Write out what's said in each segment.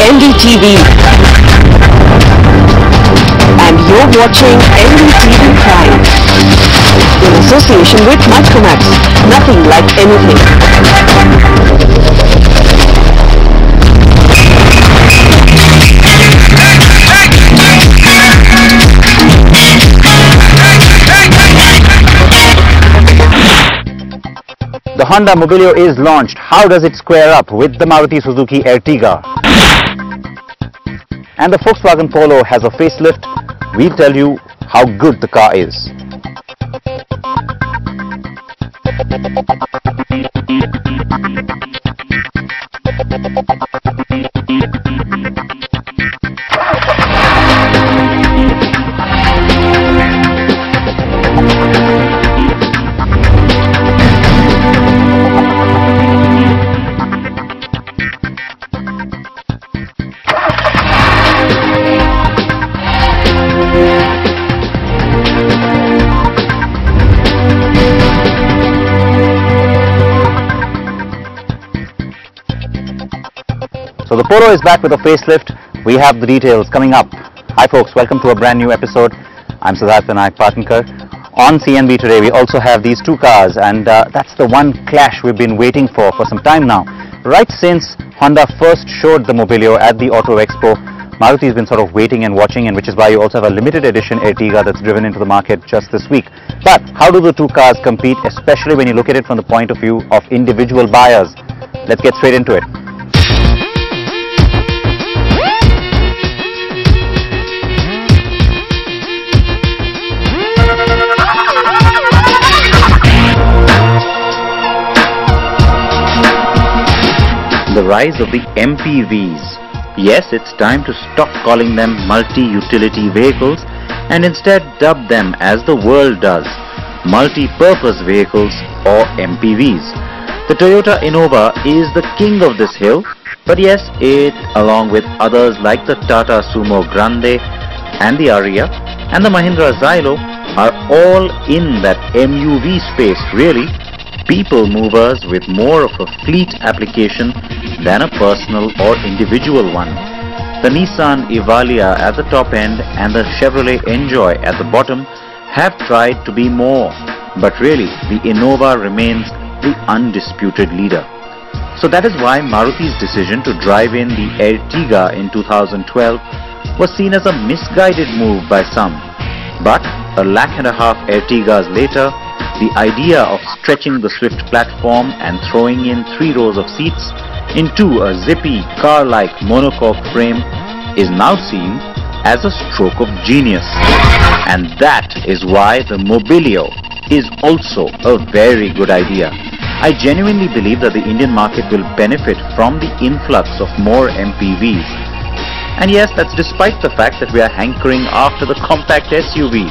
NDTV. And you're watching NDTV Prime in association with Micromax. Nothing like anything. The Honda Mobilio is launched. How does it square up with the Maruti Suzuki Ertiga? And the Volkswagen Polo has a facelift. We'll tell you how good the car is. So the Polo is back with a facelift. We have the details coming up. Hi folks, welcome to a brand new episode. I'm Siddharth Vinayak Partnkar. On CNB today we also have these two cars, and that's the one clash we've been waiting for some time now. Right since Honda first showed the Mobilio at the Auto Expo, Maruti's been sort of waiting and watching, and which is why you also have a limited edition Ertiga that's driven into the market just this week. But how do the two cars compete, especially when you look at it from the point of view of individual buyers? Let's get straight into it. The rise of the MPVs. Yes, it's time to stop calling them multi-utility vehicles and instead dub them, as the world does, multi-purpose vehicles or MPVs. The Toyota Innova is the king of this hill, but yes, it, along with others like the Tata Sumo Grande and the Ariya and the Mahindra Xylo, are all in that MUV space, really. People movers with more of a fleet application than a personal or individual one. The Nissan Evalia at the top end and the Chevrolet Enjoy at the bottom have tried to be more, but really the Innova remains the undisputed leader. So that is why Maruti's decision to drive in the Ertiga in 2012 was seen as a misguided move by some. But a lakh and a half Ertigas later, the idea of stretching the Swift platform and throwing in 3 rows of seats into a zippy car-like monocoque frame is now seen as a stroke of genius. And that is why the Mobilio is also a very good idea. I genuinely believe that the Indian market will benefit from the influx of more MPVs. And yes, that's despite the fact that we are hankering after the compact SUV.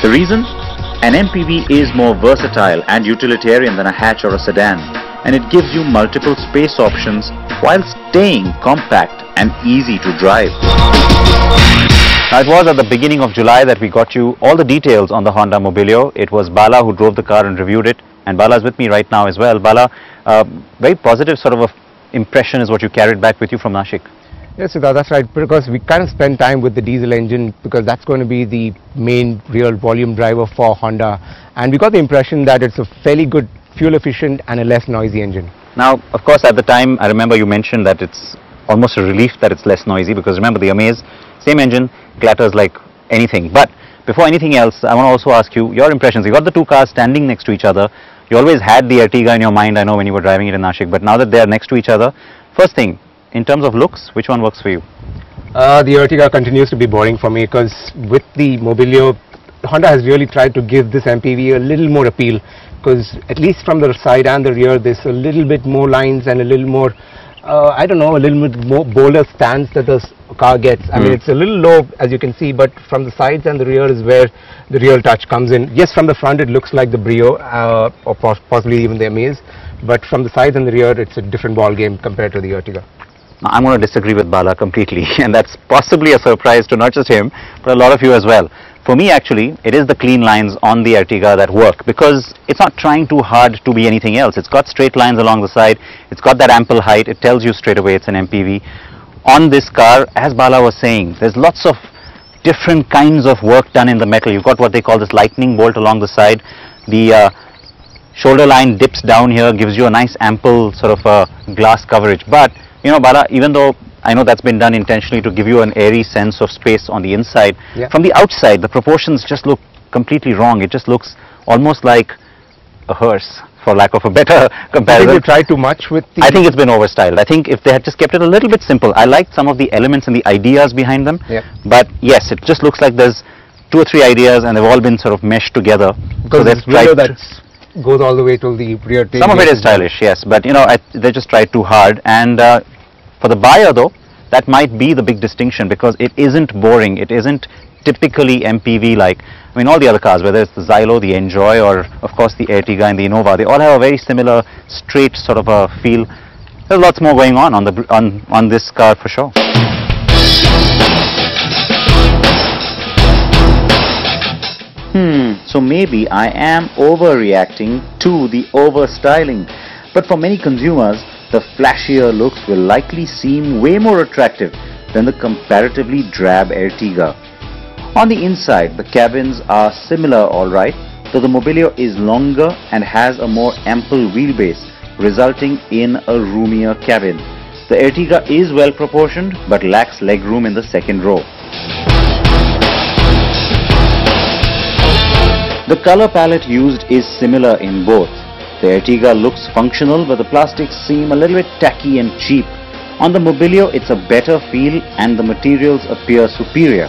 The reason? An MPV is more versatile and utilitarian than a hatch or a sedan, and it gives you multiple space options while staying compact and easy to drive. Now, it was at the beginning of July that we got you all the details on the Honda Mobilio. It was Bala who drove the car and reviewed it, and Bala is with me right now as well. Bala, very positive sort of impression is what you carried back with you from Nashik. Yes, that's right, because we kind of spend time with the diesel engine because that's going to be the main real volume driver for Honda, and we got the impression that it's a fairly good fuel efficient and a less noisy engine. Now, Of course, at the time, I remember you mentioned that it's almost a relief that it's less noisy, because remember the Amaze, same engine, clatters like anything. But before anything else, I want to also ask you your impressions. You got the two cars standing next to each other. You always had the Ertiga in your mind, I know, when you were driving it in Nashik, but now that they are next to each other, first thing, in terms of looks, which one works for you? The Ertiga continues to be boring for me, because with the Mobilio, Honda has really tried to give this MPV a little more appeal, because at least from the side and the rear there's a little bit more lines and a little more, I don't know, a little bit more bolder stance that the car gets. I mean, it's a little low as you can see, but from the sides and the rear is where the real touch comes in. Yes, from the front it looks like the Brio or possibly even the Amaze, but from the sides and the rear it's a different ball game compared to the Ertiga. Now, I'm going to disagree with Bala completely, and that's possibly a surprise to not just him, but a lot of you as well. For me, actually, it is the clean lines on the Ertiga that work, because it's not trying too hard to be anything else. It's got straight lines along the side, it's got that ample height, it tells you straight away it's an MPV. on this car, as Bala was saying, there's lots of different kinds of work done in the metal. You've got what they call this lightning bolt along the side. The shoulder line dips down here, gives you a nice ample sort of glass coverage. But, you know, Bala, even though I know that's been done intentionally to give you an airy sense of space on the inside, from the outside, the proportions just look completely wrong. It just looks almost like a hearse, for lack of a better comparison. I think they tried too much with the... I think it's been overstyled. I think if they had just kept it a little bit simple. I liked some of the elements and the ideas behind them. But yes, it just looks like there's 2 or 3 ideas and they've all been sort of meshed together. Because so that goes all the way to the rear tailgate. Some of it is stylish, yes. But you know, they just tried too hard. And for the buyer though, that might be the big distinction, because it isn't boring. It isn't typically MPV like. I mean, all the other cars, whether it's the Xylo, the Enjoy, or of course the Ertiga and the Innova, they all have a very similar straight sort of a feel. There's lots more going on this car for sure. So maybe I am overreacting to the overstyling, but for many consumers, the flashier looks will likely seem way more attractive than the comparatively drab Ertiga. On the inside, the cabins are similar alright, though the Mobilio is longer and has a more ample wheelbase, resulting in a roomier cabin. The Ertiga is well proportioned but lacks legroom in the second row. The color palette used is similar in both. The Ertiga looks functional, but the plastics seem a little bit tacky and cheap. On the Mobilio, it's a better feel and the materials appear superior.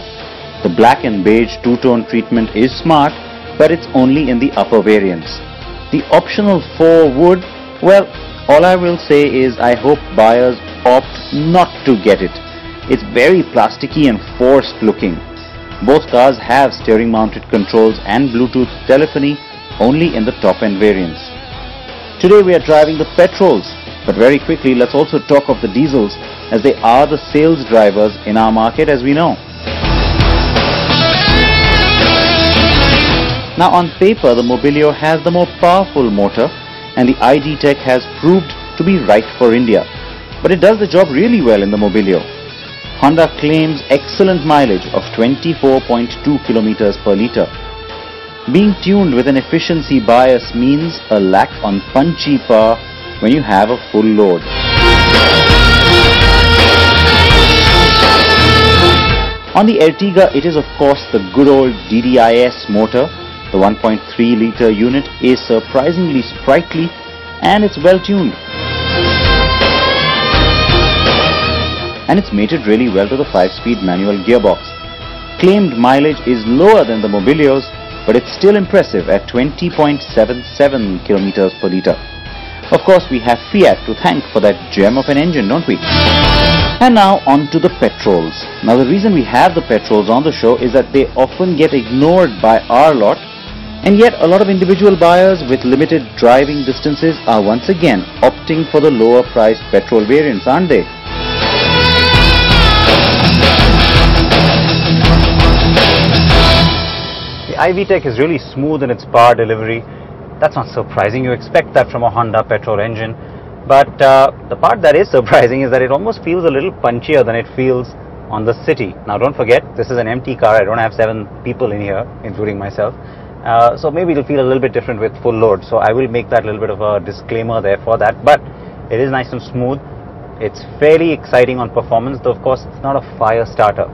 The black and beige two-tone treatment is smart, but it's only in the upper variants. The optional 4 wood, well, all I will say is I hope buyers opt not to get it. It's very plasticky and forced looking. Both cars have steering mounted controls and Bluetooth telephony only in the top end variants. Today we are driving the petrols, but very quickly let's also talk of the diesels, as they are the sales drivers in our market, as we know. Now on paper, the Mobilio has the more powerful motor and the ID Tech has proved to be right for India. But it does the job really well in the Mobilio. Honda claims excellent mileage of 24.2 kilometers per litre. Being tuned with an efficiency bias means a lack on punchy power when you have a full load. On the Ertiga, it is of course the good old DDIS motor. The 1.3 litre unit is surprisingly sprightly and it's well tuned. And it's mated really well to the 5-speed manual gearbox. Claimed mileage is lower than the Mobilios, but it's still impressive at 20.77 kilometers per litre. Of course, we have Fiat to thank for that gem of an engine, don't we? And now on to the petrols. Now the reason we have the petrols on the show is that they often get ignored by our lot, and yet a lot of individual buyers with limited driving distances are once again opting for the lower priced petrol variants, aren't they? The IV Tech is really smooth in its power delivery. That's not surprising. You expect that from a Honda petrol engine. But the part that is surprising is that it almost feels a little punchier than it feels on the city. Now don't forget, this is an empty car. I don't have 7 people in here, including myself. So maybe it'll feel a little bit different with full load. So I will make that a little bit of a disclaimer there for that. But it is nice and smooth. It's fairly exciting on performance, though of course it's not a fire starter.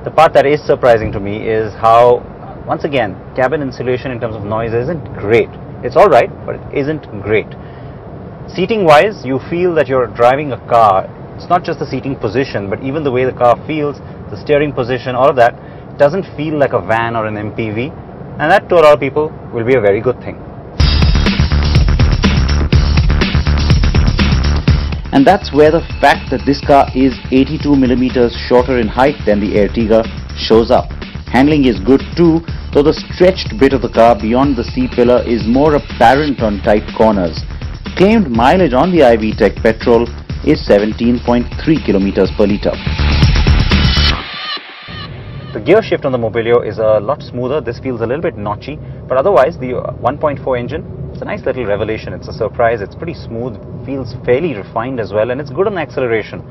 The part that is surprising to me is how, once again, cabin insulation in terms of noise isn't great. It's alright, but it isn't great. Seating wise, you feel that you're driving a car. It's not just the seating position, but even the way the car feels, the steering position, all of that doesn't feel like a van or an MPV. And that to a lot of people will be a very good thing. And that's where the fact that this car is 82 millimeters shorter in height than the Ertiga shows up. Handling is good too, though the stretched bit of the car beyond the C-pillar is more apparent on tight corners. Claimed mileage on the IV Tech petrol is 17.3 kilometers per litre. The gear shift on the Mobilio is a lot smoother. This feels a little bit notchy, but otherwise the 1.4 engine It's a nice little revelation. It's a surprise. It's pretty smooth, feels fairly refined as well, and it's good on acceleration.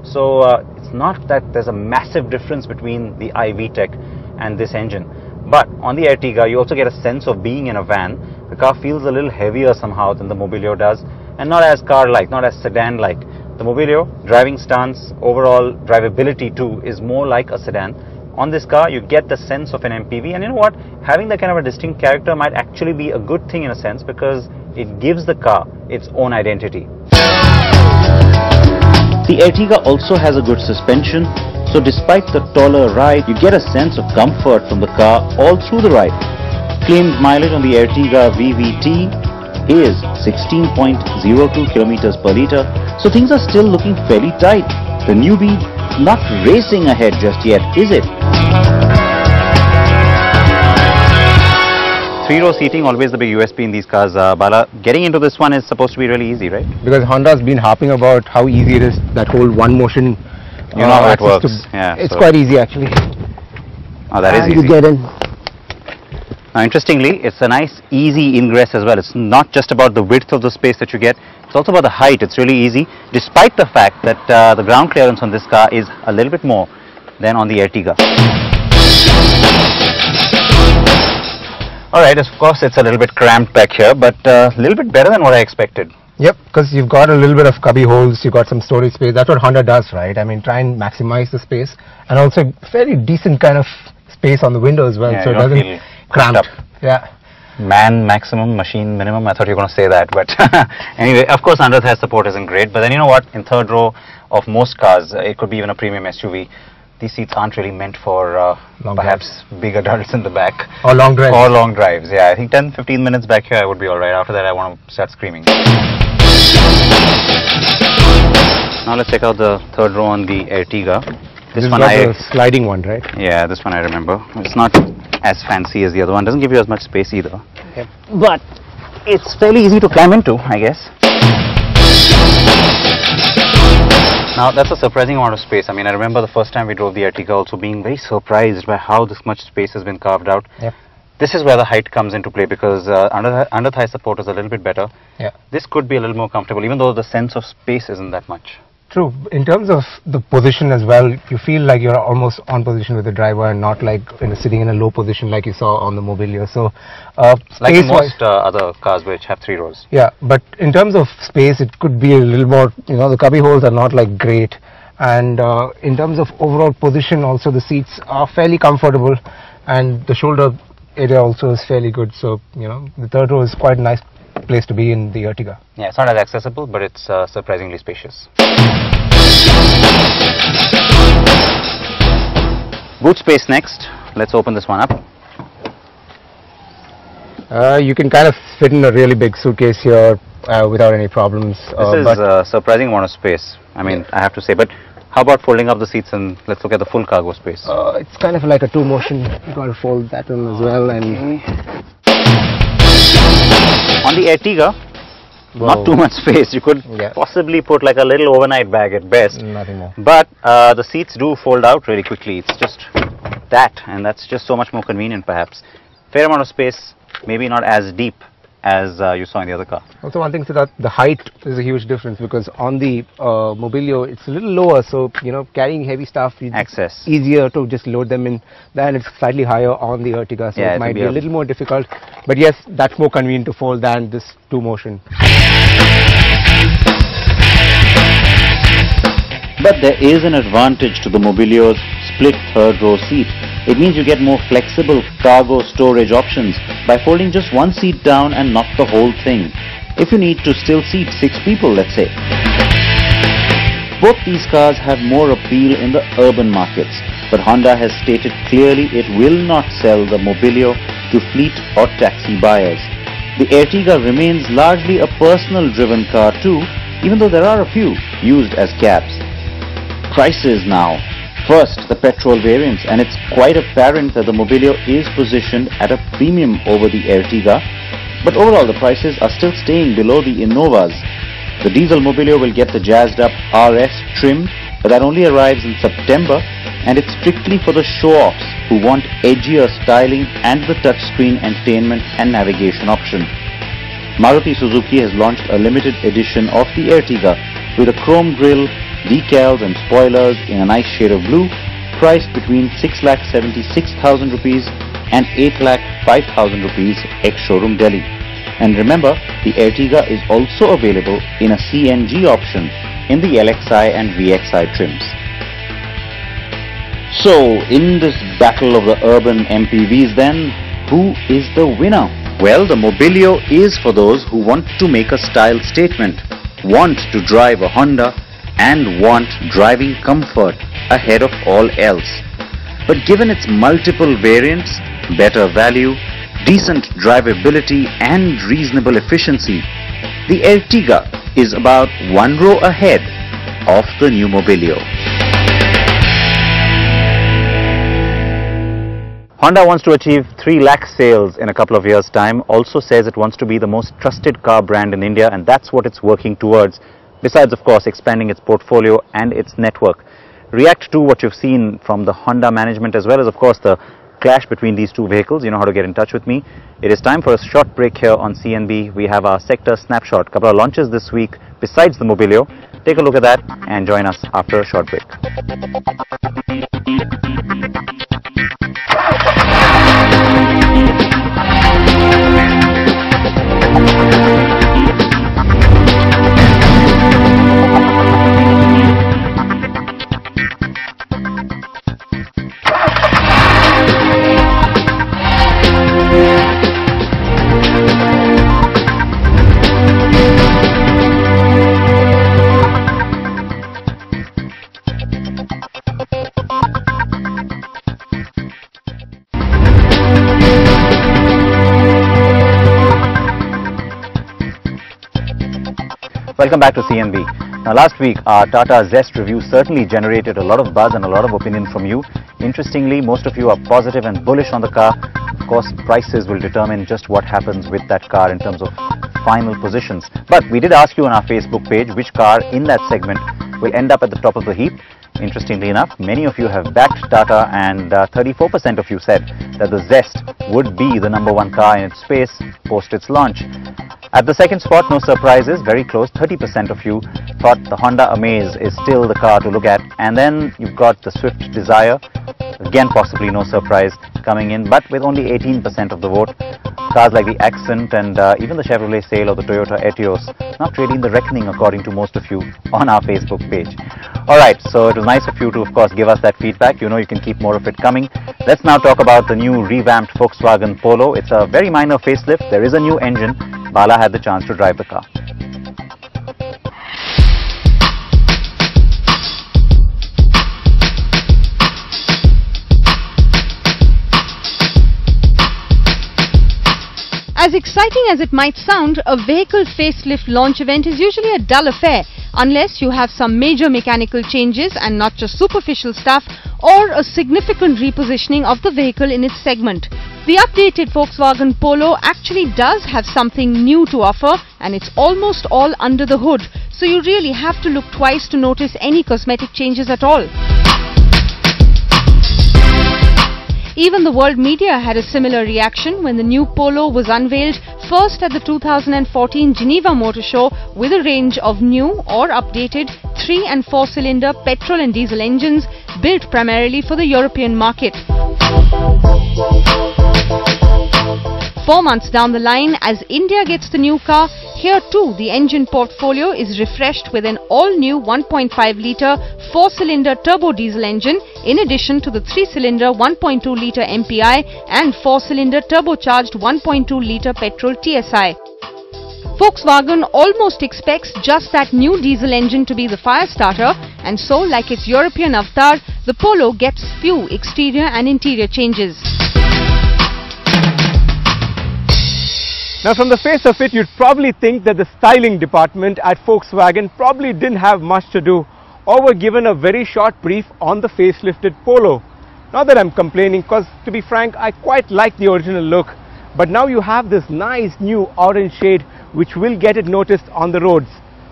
So it's not that there's a massive difference between the iVTEC and this engine. But on the Ertiga, you also get a sense of being in a van. The car feels a little heavier somehow than the Mobilio does, and not as car-like, not as sedan-like. The Mobilio, driving stance, overall drivability too, is more like a sedan. On this car, you get the sense of an MPV, and you know what? Having that kind of a distinct character might actually be a good thing in a sense, because it gives the car its own identity. The Ertiga also has a good suspension, so despite the taller ride, you get a sense of comfort from the car all through the ride. Claimed mileage on the Ertiga VVT is 16.02 kilometers per liter, so things are still looking fairly tight. The newbie not racing ahead just yet, is it? Three-row seating, always the big USP in these cars, Bala. Getting into this one is supposed to be really easy, right? Because Honda's been harping about how easy it is, that whole one motion. You know how it works. Yeah, it's quite easy actually. Oh, that is easy. You get in. Now, interestingly, it's a nice easy ingress as well. It's not just about the width of the space that you get, it's also about the height. It's really easy, despite the fact that the ground clearance on this car is a little bit more than on the Ertiga. Alright, of course it's a little bit cramped back here, but a little bit better than what I expected. Yep, because you've got a little bit of cubby holes, you've got some storage space. That's what Honda does, right? I mean, try and maximize the space, and also fairly decent kind of space on the window as well, Yeah, so it doesn't cramp. Yeah. Man maximum, machine minimum. I thought you were going to say that, but anyway, of course under thigh support isn't great, but then you know what, in third row of most cars, it could be even a premium SUV, these seats aren't really meant for perhaps big adults in the back. Or long drives. Or long drives, yeah. I think 10-15 minutes back here I would be alright. After that I want to start screaming. Now let's check out the third row on the Ertiga. This one is the sliding one, right? Yeah, this one I remember. It's not as fancy as the other one. Doesn't give you as much space either. Yep. But it's fairly easy to climb into, I guess. Now that's a surprising amount of space. I mean, I remember the first time we drove the Ertiga also being very surprised by how this much space has been carved out. Yep. This is where the height comes into play, because under thigh support is a little bit better. Yeah. This could be a little more comfortable, even though the sense of space isn't that much. True. In terms of the position as well, you feel like you're almost on position with the driver and not like sitting in a low position like you saw on the Mobilio. So, like most other cars which have 3 rows. Yeah, but in terms of space, it could be a little more, the cubby holes are not like great. And in terms of overall position also, the seats are fairly comfortable, and the shoulder area also is fairly good. So, the third row is quite a nice place to be in the Ertiga. Yeah, it's not as accessible, but it's surprisingly spacious. Boot space next. Let's open this one up. You can kind of fit in a really big suitcase here without any problems. This is a surprising amount of space, I mean, yeah. I have to say. But how about folding up the seats and let's look at the full cargo space? It's kind of like a 2 motion. You got to fold that one as well. And on the Ertiga, not too much space. You could possibly put like a little overnight bag at best. Nothing more. But the seats do fold out really quickly. It's just that, and that's just so much more convenient perhaps. Fair amount of space, maybe not as deep as you saw in the other car. Also, one thing is that the height is a huge difference, because on the Mobilio it's a little lower, so carrying heavy stuff, it's easier to just load them in. Then it's slightly higher on the Ertiga, so it might be a little more difficult. But yes, that's more convenient to fold than this 2 motion. But there is an advantage to the Mobilio's split third row seat. It means you get more flexible cargo storage options by folding just one seat down and not the whole thing, if you need to still seat 6 people, let's say. Both these cars have more appeal in the urban markets, but Honda has stated clearly it will not sell the Mobilio to fleet or taxi buyers. The Ertiga remains largely a personal driven car too, even though there are a few used as cabs. Prices now. First, the petrol variants, and it's quite apparent that the Mobilio is positioned at a premium over the Ertiga, but overall the prices are still staying below the Innovas. The diesel Mobilio will get the jazzed up RS trim, but that only arrives in September, and it's strictly for the show-offs who want edgier styling and the touchscreen entertainment and navigation option. Maruti Suzuki has launched a limited edition of the Ertiga with a chrome grille, decals and spoilers in a nice shade of blue, priced between 6,76,000 rupees and 8,05,000 rupees ex-showroom Delhi. And remember, the Ertiga is also available in a CNG option in the LXI and VXI trims. So, in this battle of the urban MPVs then, who is the winner? Well, the Mobilio is for those who want to make a style statement, want to drive a Honda and want driving comfort ahead of all else. But given its multiple variants, better value, decent drivability and reasonable efficiency, the Ertiga is about one row ahead of the new Mobilio. Honda wants to achieve 3 lakh sales in a couple of years' time, also says it wants to be the most trusted car brand in India, and that's what it's working towards, besides of course expanding its portfolio and its network. React to what you've seen from the Honda management as well as of course the clash between these two vehicles. You know how to get in touch with me. It is time for a short break here on CNB. We have our sector snapshot, couple of launches this week besides the Mobilio. Take a look at that and join us after a short break. Welcome back to CNB. Now last week our Tata Zest review certainly generated a lot of buzz and a lot of opinion from you. Interestingly, most of you are positive and bullish on the car. Of course, prices will determine just what happens with that car in terms of final positions. But we did ask you on our Facebook page which car in that segment will end up at the top of the heap. Interestingly enough, many of you have backed Tata and 34% of you said that the Zest would be the #1 car in its space post its launch. At the second spot, no surprises, very close, 30% of you thought the Honda Amaze is still the car to look at. And then you've got the Swift Desire, again possibly no surprise coming in, but with only 18% of the vote. Cars like the Accent and even the Chevrolet Sail or the Toyota Etios not really in the reckoning according to most of you on our Facebook page. Alright, so it was nice of you to of course give us that feedback. You know you can keep more of it coming. Let's now talk about the new revamped Volkswagen Polo. It's a very minor facelift. There is a new engine. Bala had the chance to drive the car. As exciting as it might sound, a vehicle facelift launch event is usually a dull affair unless you have some major mechanical changes and not just superficial stuff, or a significant repositioning of the vehicle in its segment. The updated Volkswagen Polo actually does have something new to offer, and it's almost all under the hood, so you really have to look twice to notice any cosmetic changes at all. Even the world media had a similar reaction when the new Polo was unveiled first at the 2014 Geneva Motor Show with a range of new or updated 3- and 4-cylinder petrol and diesel engines built primarily for the European market. 4 months down the line, as India gets the new car, here too the engine portfolio is refreshed with an all-new 1.5-litre 4-cylinder turbo diesel engine in addition to the 3-cylinder 1.2-litre MPI and 4-cylinder turbocharged 1.2-litre petrol TSI. Volkswagen almost expects just that new diesel engine to be the fire starter, and so, like its European avatar, the Polo gets few exterior and interior changes. Now from the face of it, you'd probably think that the styling department at Volkswagen probably didn't have much to do, or were given a very short brief on the facelifted Polo. Not that I'm complaining, because to be frank, I quite like the original look, but now you have this nice new orange shade which will get it noticed on the roads.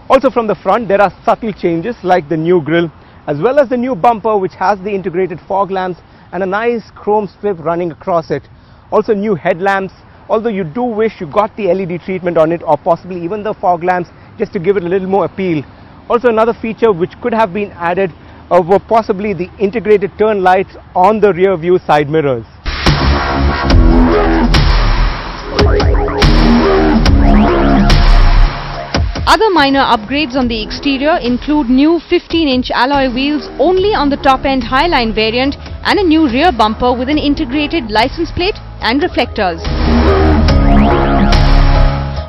Also from the front there are subtle changes like the new grille as well as the new bumper which has the integrated fog lamps and a nice chrome strip running across it. Also new headlamps, although you do wish you got the LED treatment on it, or possibly even the fog lamps, just to give it a little more appeal. Also, another feature which could have been added were possibly the integrated turn lights on the rear view side mirrors. Other minor upgrades on the exterior include new 15-inch alloy wheels only on the top-end Highline variant and a new rear bumper with an integrated license plate and reflectors.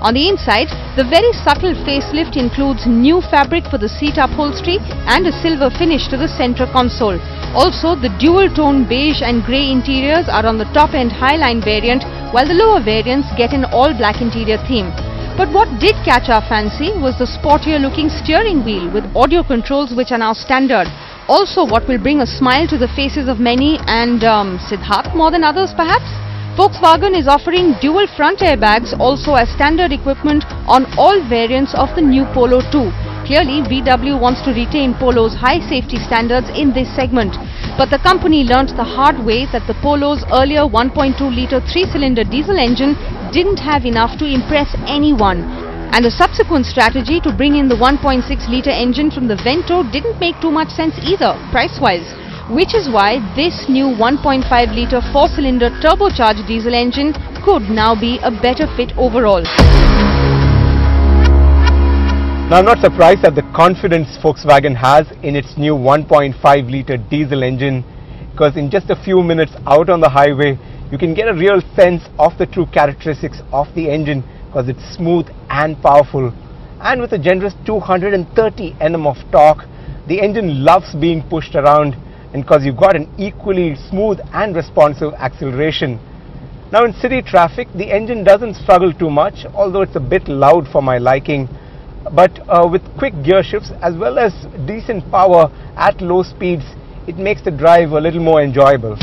On the inside, the very subtle facelift includes new fabric for the seat upholstery and a silver finish to the center console. Also, the dual-tone beige and grey interiors are on the top-end Highline variant, while the lower variants get an all-black interior theme. But what did catch our fancy was the sportier-looking steering wheel with audio controls which are now standard. Also, what will bring a smile to the faces of many and Siddharth more than others perhaps? Volkswagen is offering dual front airbags also as standard equipment on all variants of the new Polo 2. Clearly, VW wants to retain Polo's high safety standards in this segment. But the company learnt the hard way that the Polo's earlier 1.2-litre 3-cylinder diesel engine didn't have enough to impress anyone. And the subsequent strategy to bring in the 1.6-litre engine from the Vento didn't make too much sense either, price-wise. Which is why this new 1.5-litre 4-cylinder turbocharged diesel engine could now be a better fit overall. Now, I'm not surprised at the confidence Volkswagen has in its new 1.5-litre diesel engine, because in just a few minutes out on the highway, you can get a real sense of the true characteristics of the engine, because it's smooth and powerful. And with a generous 230 Nm of torque, the engine loves being pushed around, and because you've got an equally smooth and responsive acceleration. Now, in city traffic, the engine doesn't struggle too much, although it's a bit loud for my liking. But with quick gear shifts as well as decent power at low speeds, it makes the drive a little more enjoyable.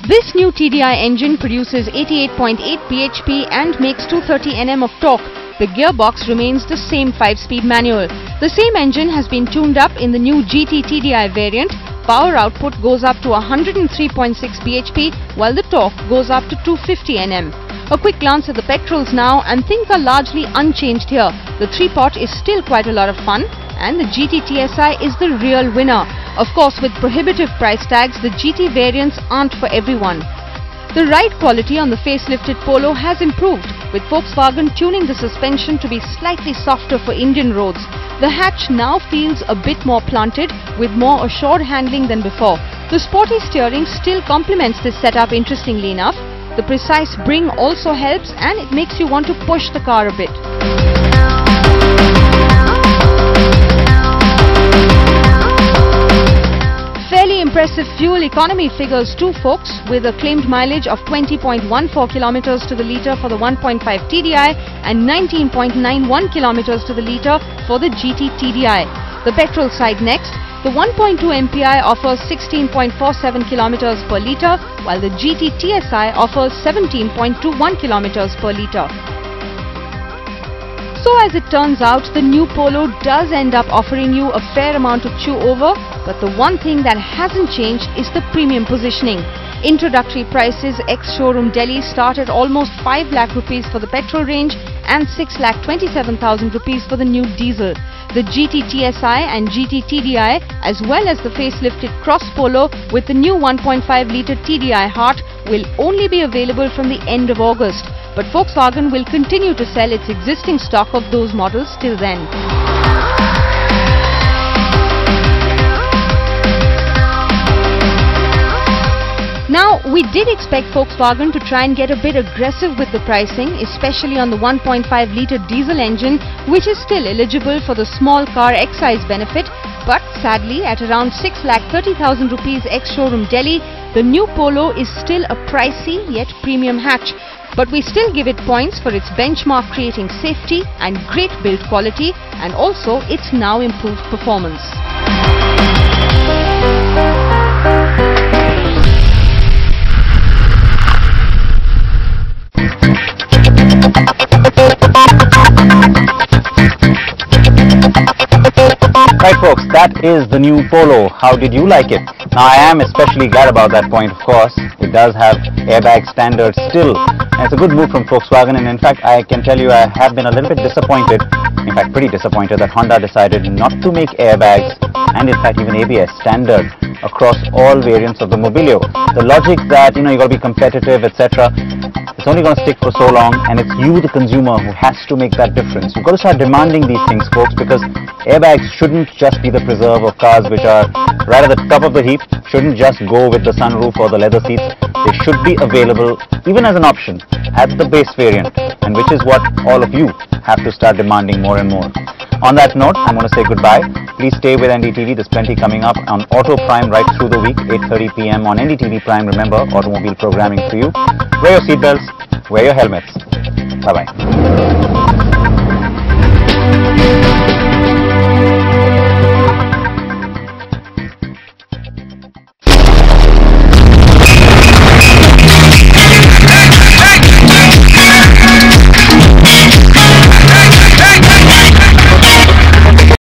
This new TDI engine produces 88.8 bhp and makes 230 Nm of torque. The gearbox remains the same 5-speed manual. The same engine has been tuned up in the new GT TDI variant. Power output goes up to 103.6 bhp while the torque goes up to 250 Nm. A quick glance at the petrols now and things are largely unchanged here. The 3-pot is still quite a lot of fun and the GT TSI is the real winner. Of course, with prohibitive price tags, the GT variants aren't for everyone. The ride quality on the facelifted Polo has improved, with Volkswagen tuning the suspension to be slightly softer for Indian roads. The hatch now feels a bit more planted, with more assured handling than before. The sporty steering still complements this setup interestingly enough. The precise bring also helps and it makes you want to push the car a bit. Fairly impressive fuel economy figures too, folks, with a claimed mileage of 20.14 kilometers to the litre for the 1.5 TDI and 19.91 kilometers to the litre for the GT TDI. The petrol side next. The 1.2 MPI offers 16.47 kilometers per litre, while the GT TSI offers 17.21 kilometers per litre. So as it turns out, the new Polo does end up offering you a fair amount to chew over, but the one thing that hasn't changed is the premium positioning. Introductory prices ex-showroom Delhi start at almost 5 lakh rupees for the petrol range and 6,27,000 rupees for the new diesel. The GT TSI and GT TDI as well as the facelifted Cross Polo with the new 1.5-litre TDI heart will only be available from the end of August. But Volkswagen will continue to sell its existing stock of those models till then. Now, we did expect Volkswagen to try and get a bit aggressive with the pricing, especially on the 1.5-litre diesel engine, which is still eligible for the small car excise benefit. But sadly, at around 6,30,000 rupees ex-showroom Delhi, the new Polo is still a pricey yet premium hatch. But we still give it points for its benchmark creating safety and great build quality, and also its now improved performance. Right folks, that is the new Polo. How did you like it? Now I am especially glad about that point, of course. It does have airbag standards still, and it's a good move from Volkswagen, and in fact I can tell you I have been a little bit disappointed, in fact pretty disappointed, that Honda decided not to make airbags and in fact even ABS standard across all variants of the Mobilio. The logic that you got to be competitive, etc., it's only going to stick for so long, and it's you, the consumer, who has to make that difference. You've got to start demanding these things, folks, because airbags shouldn't just be the preserve of cars which are right at the top of the heap, shouldn't just go with the sunroof or the leather seats. They should be available, even as an option, at the base variant, and which is what all of you have to start demanding more and more. On that note, I'm going to say goodbye. Please stay with NDTV. There's plenty coming up on Auto Prime right through the week, 8:30 p.m. on NDTV Prime. Remember, automobile programming for you. Wear your seatbelts, wear your helmets. Bye-bye.